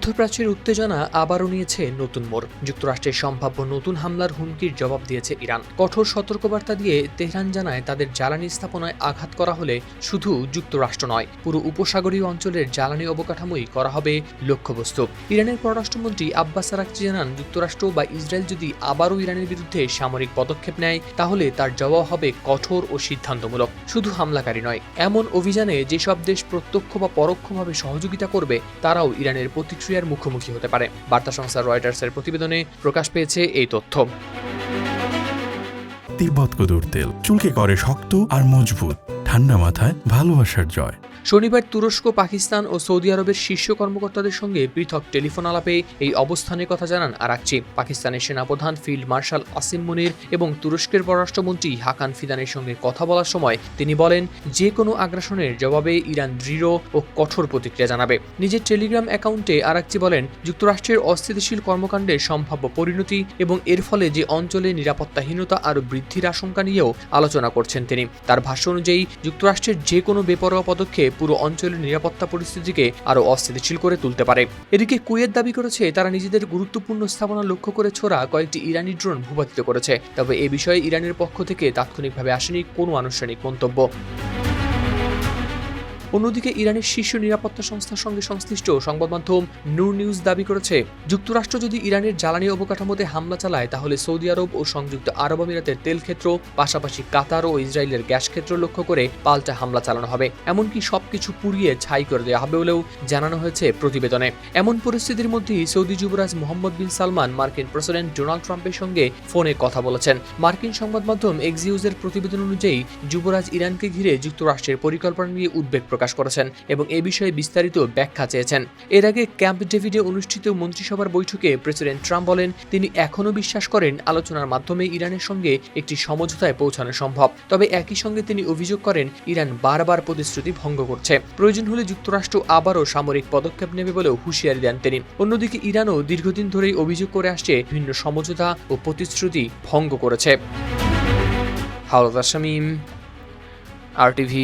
মধ্যপ্রাচ্যের উত্তেজনা আবারও নিয়েছে নতুন মোড়। যুক্তরাষ্ট্রের সম্ভাব্য নতুন হামলার হুমকির জবাব দিয়েছে ইরান। কঠোর সতর্কবার্তা দিয়ে তেহরান জানায় তাদের জ্বালানি স্থাপনায় আঘাত করা হলে শুধু যুক্তরাষ্ট্র নয়, পুরো উপসাগরীয় অঞ্চলের জ্বালানি অবকাঠামোই করা হবে লক্ষ্যবস্তু। ইরানের পররাষ্ট্রমন্ত্রী আব্বাস আরাকচি জানান, যুক্তরাষ্ট্র বা ইসরায়েল যদি আবারও ইরানের বিরুদ্ধে সামরিক পদক্ষেপ নেয় তাহলে তার জবাব হবে কঠোর ও সিদ্ধান্তমূলক। শুধু হামলাকারী নয়, এমন অভিযানে যেসব দেশ প্রত্যক্ষ বা পরোক্ষভাবে সহযোগিতা করবে তারাও ইরানের প্রতিক্রিয়ার মুখোমুখি হতে পারে। বার্তা সংস্থা রয়টার্সের প্রতিবেদনে প্রকাশ পেয়েছে এই তথ্য। তিব্বত কদুর তেল চুলকে করে শক্ত আর মজবুত, ঠান্ডা মাথায় ভালোবাসার জয়। শনিবার তুরস্ক, পাকিস্তান ও সৌদি আরবের শীর্ষ কর্মকর্তাদের সঙ্গে পৃথক টেলিফোন আলাপে এই অবস্থানের কথা জানান আরাকচি। পাকিস্তানের সেনাপ্রধান ফিল্ড মার্শাল আসিম মুনির এবং তুরস্কের পররাষ্ট্রমন্ত্রী হাকান ফিদানের সঙ্গে কথা বলার সময় তিনি বলেন, যে কোনো আগ্রাসনের জবাবে ইরান দৃঢ় ও কঠোর প্রতিক্রিয়া জানাবে। নিজের টেলিগ্রাম অ্যাকাউন্টে আরাকচি বলেন, যুক্তরাষ্ট্রের অস্থিতিশীল কর্মকাণ্ডের সম্ভাব্য পরিণতি এবং এর ফলে যে অঞ্চলে নিরাপত্তাহীনতা আরও বৃদ্ধির আশঙ্কা নিয়েও আলোচনা করছেন তিনি। তার ভাষ্য অনুযায়ী যুক্তরাষ্ট্রের যে কোনো বেপরোয়া পদক্ষেপ পুরো অঞ্চলের নিরাপত্তা পরিস্থিতিকে আরও অস্থিতিশীল করে তুলতে পারে। এদিকে কুয়েত দাবি করেছে তারা নিজেদের গুরুত্বপূর্ণ স্থাপনা লক্ষ্য করে ছোড়া কয়েকটি ইরানি ড্রোন ভূপাতিত করেছে। তবে এ বিষয়ে ইরানের পক্ষ থেকে তাৎক্ষণিকভাবে আসেনি কোনো আনুষ্ঠানিক মন্তব্য। অন্যদিকে ইরানের শীর্ষ নিরাপত্তা সংস্থার সঙ্গে সংশ্লিষ্ট সংবাদ মাধ্যম নূর নিউজ দাবি করেছে, যুক্তরাষ্ট্র যদি ইরানের জ্বালানি অবকাঠামোতে হামলা চালায় তাহলে সৌদি আরব ও সংযুক্ত আরব আমিরাতের তেল ক্ষেত্র, পাশাপাশি কাতার ও ইসরায়েলের গ্যাস ক্ষেত্র লক্ষ্য করে পাল্টা হামলা চালানো হবে। এমনকি সবকিছু পুড়িয়ে ছাই করে দেওয়া হবে বলেও জানানো হয়েছে প্রতিবেদনে। এমন পরিস্থিতির মধ্যেই সৌদি যুবরাজ মোহাম্মদ বিন সালমান মার্কিন প্রেসিডেন্ট ডোনাল্ড ট্রাম্পের সঙ্গে ফোনে কথা বলেছেন। মার্কিন সংবাদ মাধ্যম এক্সিউজের প্রতিবেদন অনুযায়ী যুবরাজ ইরানকে ঘিরে যুক্তরাষ্ট্রের পরিকল্পনা নিয়ে উদ্বেগ প্রকাশ করেছেন এবং এ বিষয়ে বিস্তারিত ব্যাখ্যা চেয়েছেন। এর আগে ক্যাম্প ডেভিডে অনুষ্ঠিত মন্ত্রিসভার বৈঠকে প্রেসিডেন্ট ট্রাম্প বলেন, তিনি এখনও বিশ্বাস করেন আলোচনার মাধ্যমে ইরানের সঙ্গে একটি সমঝোতায় পৌঁছানো সম্ভব। তবে একই সঙ্গে তিনি অভিযোগ করেন ইরান বারবার প্রতিশ্রুতি ভঙ্গ করছে। প্রয়োজন হলে যুক্তরাষ্ট্র আবারও সামরিক পদক্ষেপ নেবে বলেও হুঁশিয়ারি দেন তিনি। অন্যদিকে ইরানও দীর্ঘদিন ধরেই অভিযোগ করে আসছে বিভিন্ন সমঝোতা ও প্রতিশ্রুতি ভঙ্গ করেছে। হাওলাদার শামীম, RTV।